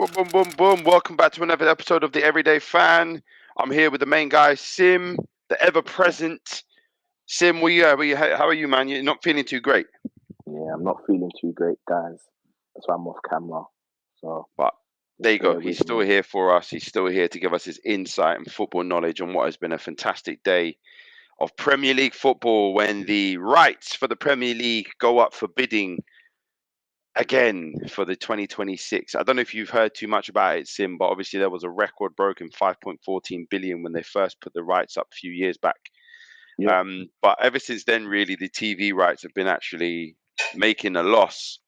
Boom, boom, boom, boom. Welcome back to another episode of the Everyday Fan. I'm here with the main guy, Sim, the ever-present. Sim, how are you, man? You're not feeling too great. Yeah, I'm not feeling too great, guys. That's why I'm off camera. So But there just you go. bear He's with still me. here for us. He's still here to give us his insight and football knowledge on what has been a fantastic day of Premier League football when the rights for the Premier League go up for bidding again for the 2026. I don't know if you've heard too much about it, Sim, but obviously there was a record broken 5.14 billion when they first put the rights up a few years back. Yeah, But ever since then, really, the TV rights have been actually making a loss.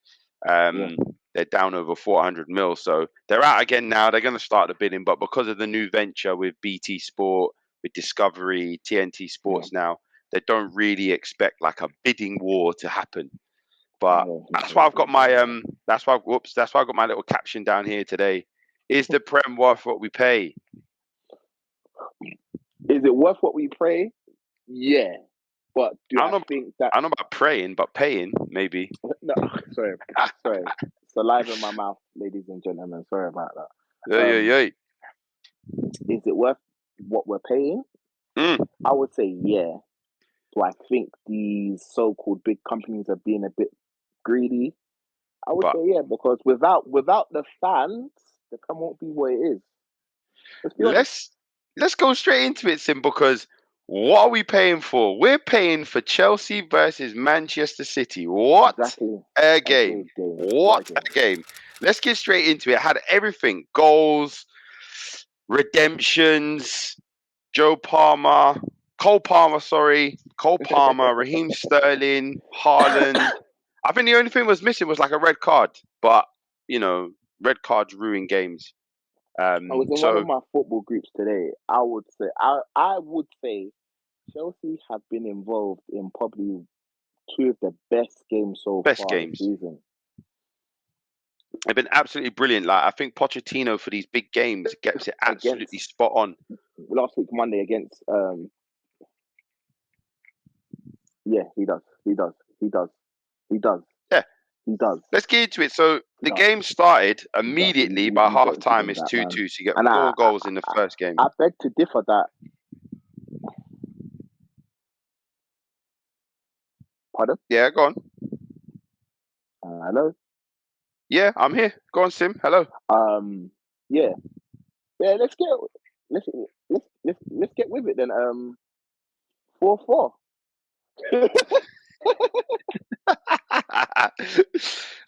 yeah, Um, they're down over 400 mil, so they're out again now. They're going to start the bidding, but because of the new venture with BT Sport, with Discovery, TNT yeah. Sports now, they don't really expect like a bidding war to happen. But Yeah, that's why I've got my that's why I've got my little caption down here today. Is the Prem worth what we pay? Is it worth what we pray? Yeah. But do I I don't know, think that I don't know about praying, but paying maybe. no, sorry, sorry. Saliva in my mouth, ladies and gentlemen. Sorry about that. Yeah, yeah, yeah. Is it worth what we're paying? Mm, I would say yeah. Do I think these so-called big companies are being a bit greedy? I would but say yeah, because without the fans, the Prem won't be what it is. Let's be honest. let's let's go straight into it, Sim, because what are we paying for? We're paying for Chelsea versus Manchester City. What Exactly. a A game! great game. What a What game. a game! Let's get straight into it. Had everything: goals, redemptions, Joe Palmer, Cole Palmer, sorry, Cole Palmer, Raheem Sterling, Haaland. I think the only thing was missing was like a red card, but you know, red cards ruin games. I was in one of So my football groups today. I would say Chelsea have been involved in probably two of the best games so best far this games. season. They've been absolutely brilliant. Like I think Pochettino for these big games gets it absolutely Against spot on. last week Monday against yeah, he does. He does. He does. He does. Yeah, He does. let's get into it. So He the does. game started He does. immediately by You got half to give time. him It's that, man. 2-2. So you get And four goals in the first game. I beg to differ that. Pardon? Yeah, go on. Hello. Yeah, I'm here. Go on, Sim. Hello. Yeah. Yeah. Let's let's get with it then. 4-4.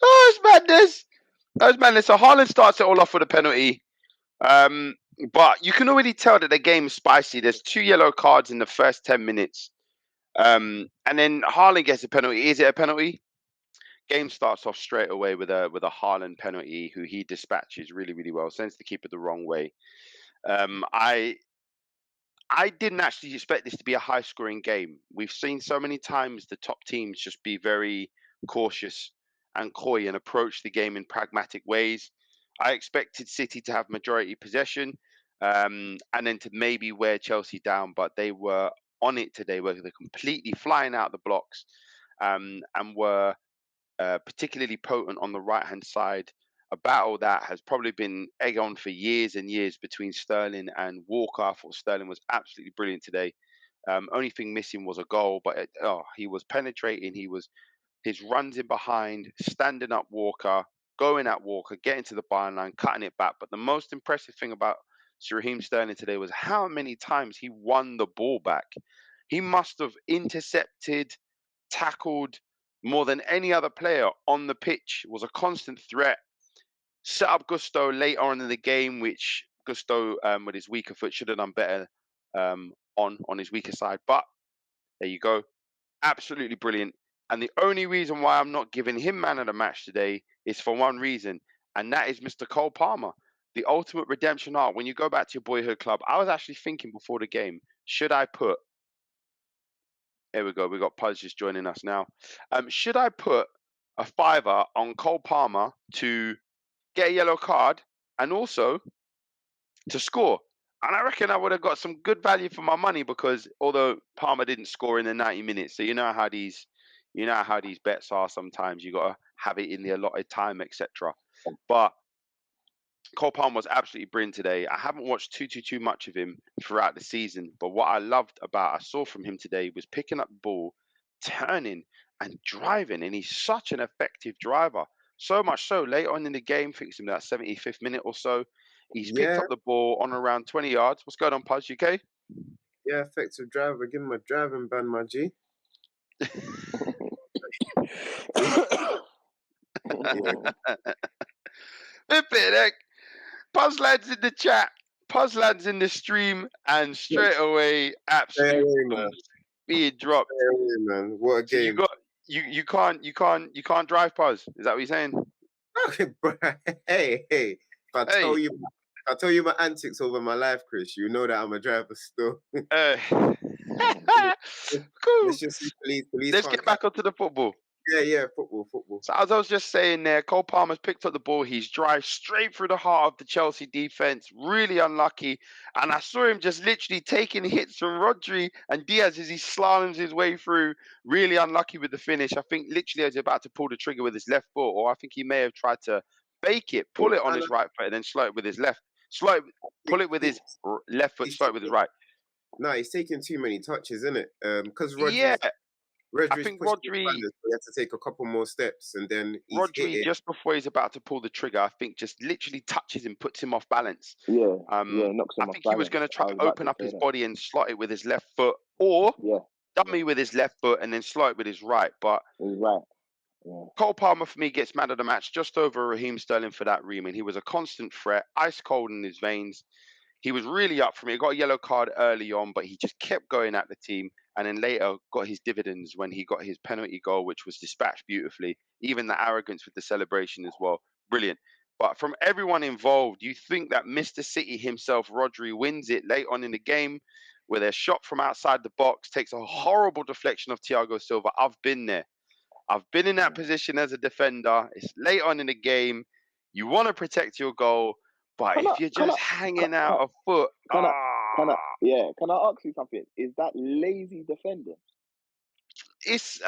Oh, it's madness. That's madness. So Haaland starts it all off with a penalty. Um, but you can already tell that the game's spicy. There's 2 yellow cards in the first 10 minutes. And then Haaland gets a penalty. Is it a penalty? Game starts off straight away with a Haaland penalty, who he dispatches really, really well. Sends the keeper the wrong way. I didn't actually expect this to be a high scoring game. We've seen so many times the top teams just be very cautious and coy and approach the game in pragmatic ways. I expected City to have majority possession, and then to maybe wear Chelsea down, but they were on it today, where they're completely flying out the blocks, and were particularly potent on the right hand side. A battle that has probably been egg on for years and years between Sterling and Walker. I thought Sterling was absolutely brilliant today. Only thing missing was a goal, but he was penetrating. His runs in behind, standing up Walker, going at Walker, getting to the byline, cutting it back. But the most impressive thing about Sir Raheem Sterling today was how many times he won the ball back. He must have intercepted, tackled more than any other player on the pitch. Was a constant threat. Set up Gusto later on in the game, which Gusto, with his weaker foot, should have done better on his weaker side. But there you go, absolutely brilliant. And the only reason why I'm not giving him man of the match today is for one reason, and that is Mr. Cole Palmer, the ultimate redemption arc. When you go back to your boyhood club, I was actually thinking before the game, should I put? Here we go. We got Puz just joining us now. Should I put a fiver on Cole Palmer to get a yellow card and also to score? And I reckon I would have got some good value for my money, because although Palmer didn't score in the 90 minutes, so you know how these bets are sometimes. You got to have it in the allotted time, etc. But Cole Palmer was absolutely brilliant today. I haven't watched too much of him throughout the season, but what I saw from him today was picking up the ball, turning and driving, and he's such an effective driver. So much so, late on in the game, fixing that 75th minute or so, he's picked Yeah, up the ball on around 20 yards. What's going on, Puz? UK? yeah, effective driver. Give him a driving ban, my G. Yeah, Flippin' heck. Puz lads in the chat, Puz lads in the stream, and straight away, stay absolute away, man. bombs being dropped. Stay away, man. What a So you game. got you can't drive, Puz. Is that what you're saying? Hey, if I tell Hey, you, I tell you my antics over my life, Chris, you know that I'm a driver still. uh, Let's cool. just say police Let's can't get catch. back onto the football. Yeah, football. So as I was just saying there, Cole Palmer's picked up the ball. He's drive straight through the heart of the Chelsea defense. Really unlucky. And I saw him just literally taking hits from Rodri and Diaz as he slaloms his way through. Really unlucky with the finish. I think literally as he's about to pull the trigger with his left foot, or I think he may have tried to fake it, pull it on And his right foot, and then slow it with his left. Slow it, pull it with his left foot, he's slow it with his right. no, he's taking too many touches, isn't it? Because Yeah, I Rodri's think pushing his banners, so he has to take a couple more steps, and then he's hit Rodri, it. just before he's about to pull the trigger, I think just literally touches him, puts him off balance. Yeah, Um, knocks I him off think he was balance. going to I try was to about open to up say his that. body and slot it with his left foot, or Yeah, dummy with his left foot and then slot it with his right. But he's right. Yeah, Cole Palmer for me gets man of the match just over Raheem Sterling for that ream, and he was a constant threat, ice cold in his veins. He was really up for me. He got a yellow card early on, but he just kept going at the team. And then later got his dividends when he got his penalty goal, which was dispatched beautifully. Even the arrogance with the celebration as well. Brilliant. But from everyone involved, you think that Mr. City himself, Rodri, wins it late on in the game where they're shot from outside the box, takes a horrible deflection of Thiago Silva. I've been there. I've been in that position as a defender. It's late on in the game. You want to protect your goal, but can I if you're can I just hanging can, out a foot, can I can I yeah? Can I ask you something? Is that lazy defending? it's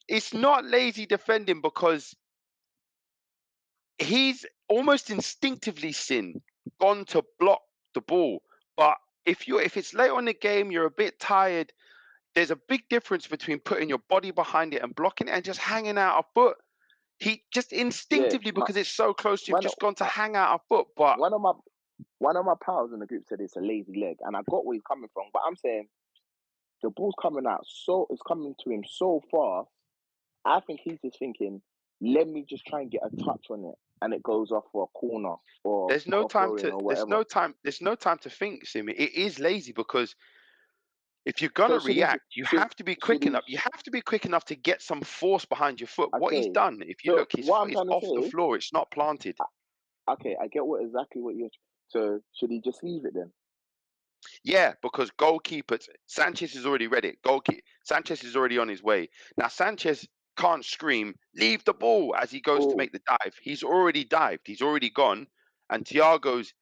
it's not lazy defending because he's almost instinctively gone to block the ball. But if it's late on the game, you're a bit tired. There's a big difference between putting your body behind it and blocking it and just hanging out a foot. He just Yeah, instinctively, because it's so close to him, one just gone to uh, hang out a foot. But one of my pals in the group said it's a lazy leg, and I got where he's coming from. But I'm saying the ball's coming out it's coming to him so fast. I think he's just thinking, let me just try and get a touch on it, and it goes off for a corner or there's no a time throw in to or whatever. there's no time to think, Simi. It is lazy because if you're gonna So should he? react, you Should have to be should quick he? enough. You have to be quick enough to get some force behind your foot. What he's Okay. done, if you So look, his what I'm foot is trying to off the say, floor. It's not planted. okay, I get what exactly what you're. So should he just leave it then? Yeah, because goalkeepers, Sanchez is already ready. Sanchez is already on his way. Now Sanchez can't scream, leave the ball as he goes to Oh, make the dive. He's already dived. He's already gone. And Thiago's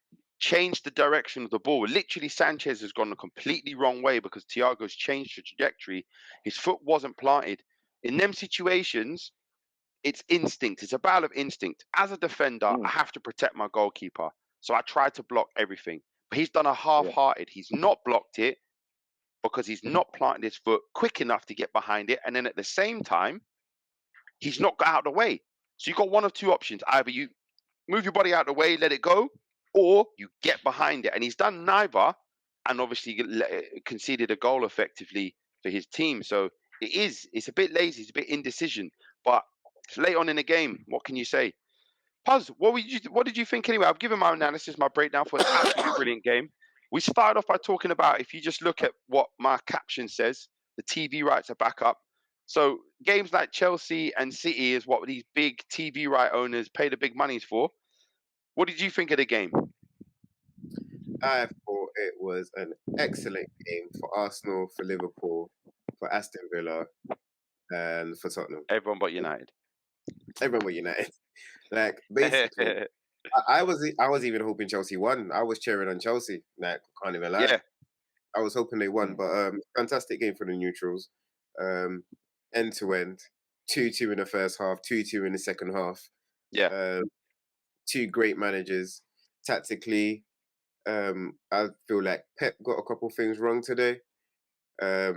changed the direction of the ball. Literally, Sanchez has gone a completely wrong way because Thiago's changed the trajectory. His foot wasn't planted. In them situations, it's instinct. It's a battle of instinct. As a defender, I mm, have to protect my goalkeeper. So I try to block everything. But he's done a yeah, half-hearted. He's not blocked it because he's not planted his foot quick enough to get behind it. And then at the same time, he's not got out of the way. So you've got one of two options. Either you move your body out of the way, let it go, or you get behind it. And he's done neither, and obviously conceded a goal effectively for his team. So it's a bit lazy, it's a bit indecision, but it's late on in the game. What can you say? Puz, what did you think anyway? I've given my analysis, my breakdown for an absolutely brilliant game. We started off by talking about, if you just look at what my caption says, the TV rights are back up. So games like Chelsea and City is what these big TV right owners pay the big monies for. What did you think of the game? I thought it was an excellent game for Arsenal, for Liverpool, for Aston Villa, and for Tottenham. Everyone but United. Everyone were United. Like basically, I was even hoping Chelsea won. I was cheering on Chelsea. Like can't even lie. Yeah, I was hoping they won, mm, but fantastic game for the neutrals. End to end, 2-2 in the first half, 2-2 in the second half. yeah. Um, two great managers. Tactically, I feel like Pep got a couple things wrong today. I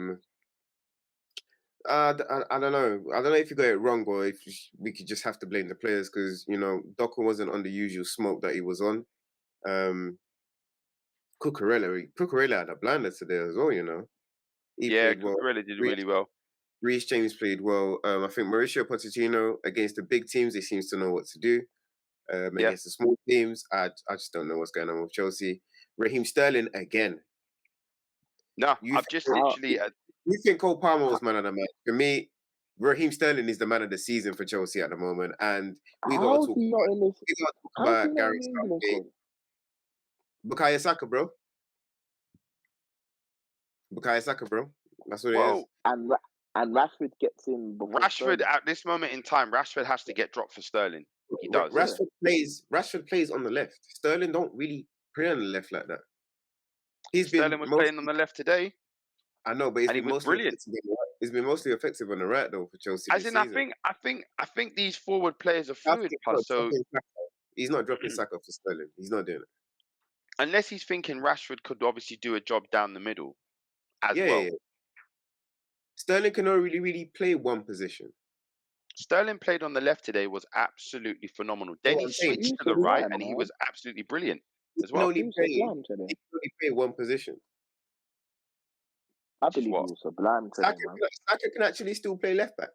don't know. I don't know if he got it wrong or if we could just have to blame the players because, Docker wasn't on the usual smoke that he was on. Cucurella had a blinder today as well, He played well. Cucurella did really well. Reece James played well. I think Mauricio Pochettino, against the big teams, he seems to know what to do. Against the small teams, I just don't know what's going on with Chelsea. Raheem Sterling again. No, I've just literally... You think Cole Palmer was man of the match? For me, Raheem Sterling is the man of the season for Chelsea at the moment, and we got to talk about Gareth Southgate. Bukayo Saka, bro. That's what it is. And Rashford gets in. Rashford at this moment in time, Rashford has to get dropped for Sterling. He does. Rashford plays on the left. Sterling don't really play on the left like that. Sterling was playing on the left today. I know, but he was brilliant. It's been mostly effective on the right though for Chelsea. As in, I think these forward players are fluid. So he's not dropping Saka for Sterling. He's not doing it unless he's thinking Rashford could obviously do a job down the middle as well. Yeah. Sterling can only really play one position. Sterling played on the left today, was absolutely phenomenal. Then he switched to the right, and he was absolutely brilliant as well. He can only play one position. I believe he was sublime today, man. Saka can actually still play left back.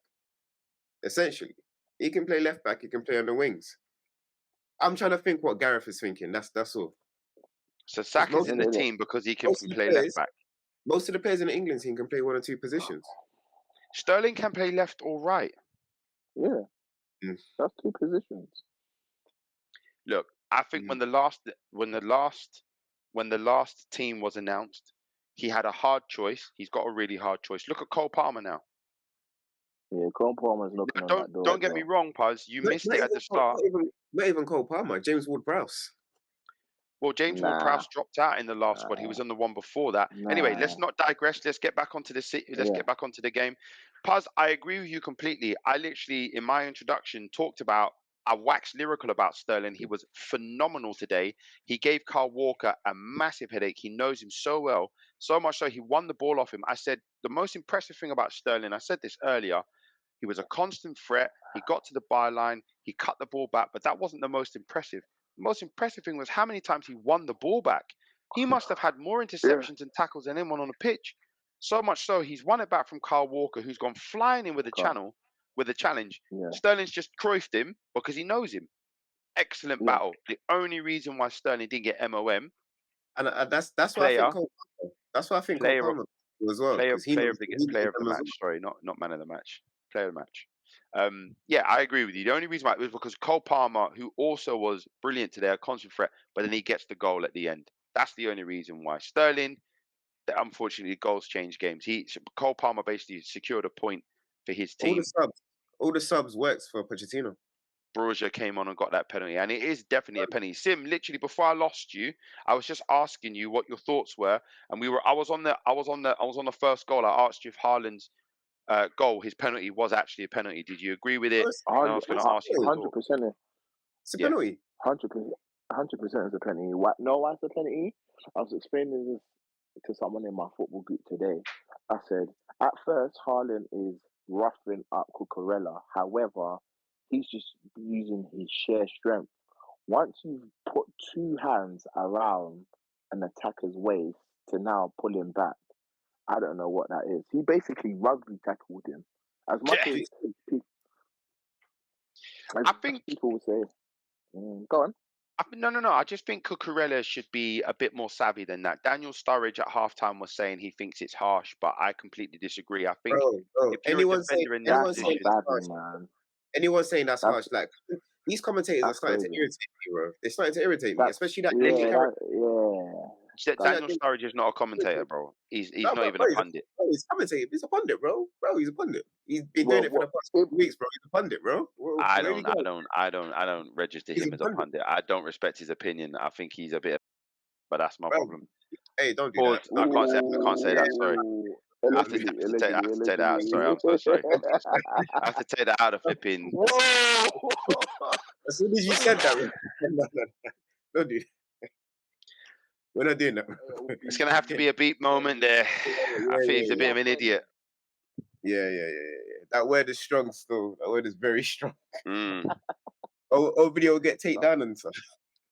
Essentially, he can play left back. He can play on the wings. I'm trying to think what Gareth is thinking. That's all. So Saka's in the team because he can play left back. Most of the players in England team can play one or two positions. Sterling can play left or right. Yeah, that's two positions. Look, I think when the last team was announced, he had a hard choice. He's got a really hard choice. Look at Cole Palmer now. Yeah, Cole Palmer's looking on that door. Don't get me wrong, Puz. You missed it at the start. Not even Cole Palmer. James Ward-Prowse. Well, James Ward-Prowse dropped out in the last squad. He was on the one before that. Anyway, let's not digress. Let's get back onto get back onto the game. Puz, I agree with you completely. I literally, in my introduction, I waxed lyrical about Sterling. He was phenomenal today. He gave Kyle Walker a massive headache. He knows him so well, so much so he won the ball off him. I said the most impressive thing about Sterling, I said this earlier, he was a constant threat. He got to the byline. He cut the ball back, but that wasn't the most impressive. The most impressive thing was how many times he won the ball back. He must have had more interceptions and tackles than anyone on the pitch. So much so, he's won it back from Kyle Walker, who's gone flying in with a challenge. Yeah. Sterling's just Cruyffed him because he knows him. Excellent battle. The only reason why Sterling didn't get MOM. And that's why I think Cole Palmer as well. Player of the match. Sorry, not man of the match. Player of the match. Yeah, I agree with you. The only reason why it was because Cole Palmer, who also was brilliant today, a constant threat, but then he gets the goal at the end. That's the only reason why. Sterling, unfortunately, goals change games. Cole Palmer basically secured a point for his team. All the subs works for Pochettino. Brozier came on and got that penalty, and it is definitely a penalty. Sim, literally before I lost you, I was just asking you what your thoughts were, and I was on the first goal. I asked you if Haaland's goal, his penalty, was actually a penalty. Did you agree with it? I was going to ask you 100%. It's a penalty. 100% is a penalty. Why it's a penalty? I was explaining this to someone in my football group today. I said, at first, Haaland is roughing up Cucurella. However, he's just using his sheer strength. Once you've put two hands around an attacker's waist to now pull him back, I don't know what that is. He basically rugby tackled him. As much as people will say, go on. No. I just think Cucurella should be a bit more savvy than that. Daniel Sturridge at halftime was saying he thinks it's harsh, but I completely disagree. I think if you're a defender in that position, anyone saying that's harsh, like these commentators are starting to irritate me, bro. They're starting to irritate me, especially that. Daniel Sturridge is not a commentator, bro. He's not even a pundit. He's a commentator. He's a pundit, bro. He's a pundit. He's been doing it for the past 2 weeks, bro. He's a pundit, bro. I don't register him as a pundit. I don't respect his opinion. I think he's a bit, but that's my problem. Hey, don't do that. I can't say that. Sorry. I have to take that out. Sorry, I'm so sorry. I have to take that out of flipping. Whoa! As soon as you said that, Don't do that. We're not doing that. It's going to have to be a beep moment there. I think he's a bit of an idiot. Yeah. That word is strong still. That word is very strong. Video will get taken down and stuff.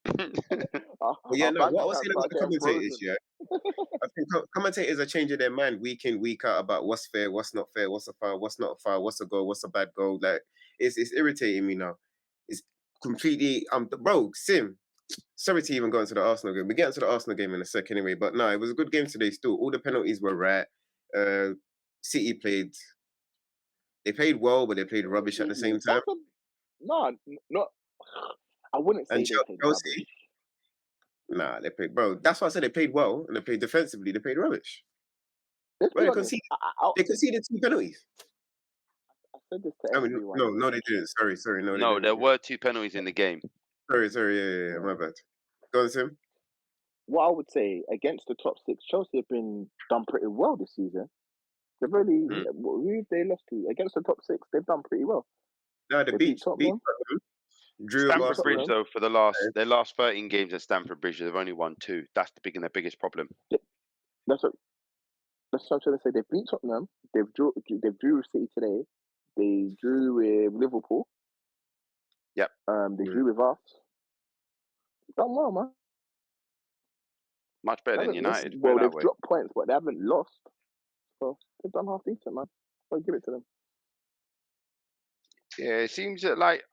But yeah, no, what I was saying about the commentators, yeah. I think commentators are changing their mind week in, week out about what's fair, what's not fair, what's a foul, what's not a foul, what's a goal, what's a bad goal. Like, it's irritating me now. It's completely bro, Sim. Sorry to even go into the Arsenal game. We get into the Arsenal game in a sec anyway. But no, it was a good game today still. All the penalties were right. City played well, but they played rubbish at the same time. No, not. I wouldn't say they played rubbish. Nah, they played, bro. That's why I said they played well and they played defensively. They played rubbish. Well, they conceded 2 penalties. I said this to everyone. No, they didn't. Sorry. No, there were 2 penalties in the game. Sorry. Yeah, my bad. Go on, Tim. What I would say against the top 6, Chelsea have been done pretty well this season. They've really who they lost to against the top 6. They've done pretty well. No, they beat Tottenham. Stamford Bridge though for their last 13 games at Stamford Bridge, they've only won 2. That's their biggest problem. That's what I'm trying to say. They beat Tottenham. They've drew with City today. They drew with Liverpool. Yep. They drew with us. Done well, man. Much better than United. Well, they've dropped points, but they haven't lost. So they've done half decent, man. I'll give it to them. Yeah, it seems that like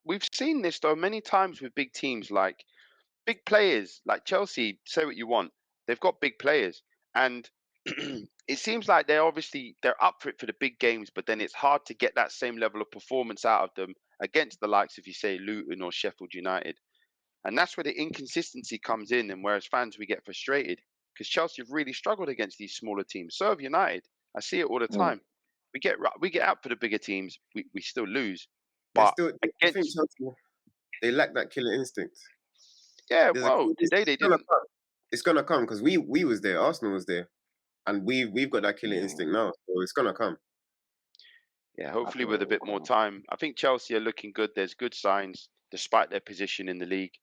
we've seen this though many times with big teams, like big players, like Chelsea. Say what you want, they've got big players, and it seems like they're up for it for the big games, but then it's hard to get that same level of performance out of them against the likes of, you say, Luton or Sheffield United. And that's where the inconsistency comes in, and whereas fans, we get frustrated because Chelsea have really struggled against these smaller teams. So have United. I see it all the time. We get out for the bigger teams, we still lose. But I think they lack that killer instinct. Yeah, they didn't. It's gonna come because we was there, Arsenal was there, and we've got that killer instinct now, so it's gonna come. Yeah, hopefully with a bit more time. I think Chelsea are looking good. There's good signs despite their position in the league.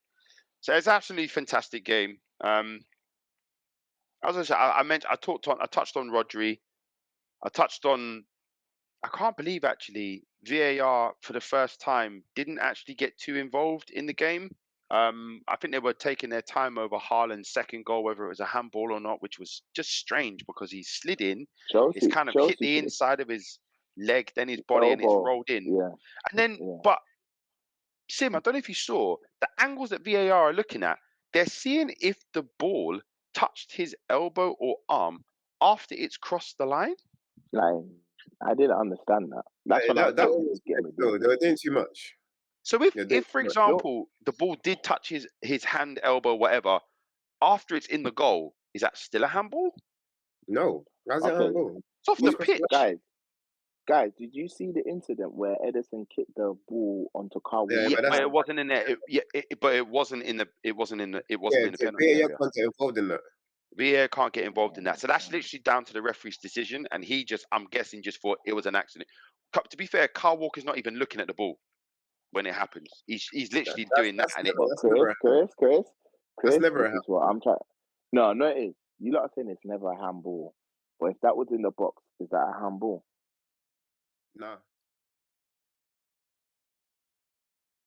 So it's absolutely fantastic game. As I said, I touched on Rodri. I can't believe actually VAR for the first time didn't actually get too involved in the game. I think they were taking their time over Haaland's second goal, whether it was a handball or not, which was just strange because he slid in. It's kind of hit the inside of his leg, then his body, and it's rolled in. Yeah. And then, but Sim, I don't know if you saw the angles that VAR are looking at. They're seeing if the ball touched his elbow or arm after it's crossed the line. Like, I didn't understand that. That's when that was getting me. No, they were doing too much. So if for example, the ball did touch his hand, elbow, whatever, after it's in the goal, is that still a handball? No. How's it a handball? It's off the pitch. Guys, did you see the incident where Edison kicked the ball onto Carl? Yeah, but it wasn't in there. But it wasn't in the penalty area. VAR can't get involved in that. VAR can't get involved in that. So that's literally down to the referee's decision, and he I'm guessing, just thought it was an accident. To be fair, Carl Walker's not even looking at the ball when it happens. He's literally doing that. Chris, that's never a handball. What I'm trying. No, it is. You lot are saying it's never a handball, but if that was in the box, is that a handball? No,